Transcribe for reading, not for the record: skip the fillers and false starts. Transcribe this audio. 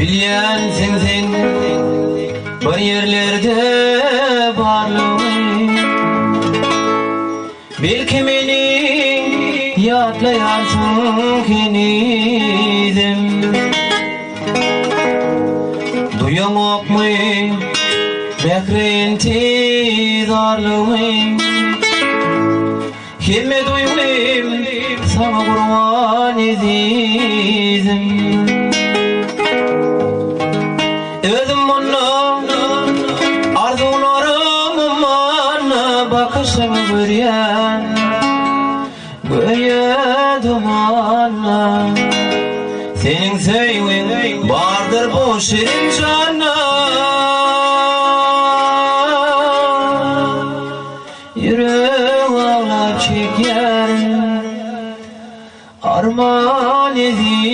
Bilýänsiň sen bir ýerlerde barlygyň, belki meni ýatlaýarsyň kenizim. Duýamokmy bekrentizarlygyň, hemme duýmym sana gurban edizim. Özüm mundan arzularımman bakışımı görýän, dumanla seniň söýgüň bardyr bu şirin jana. Yürek ağlap çekýär, arman edip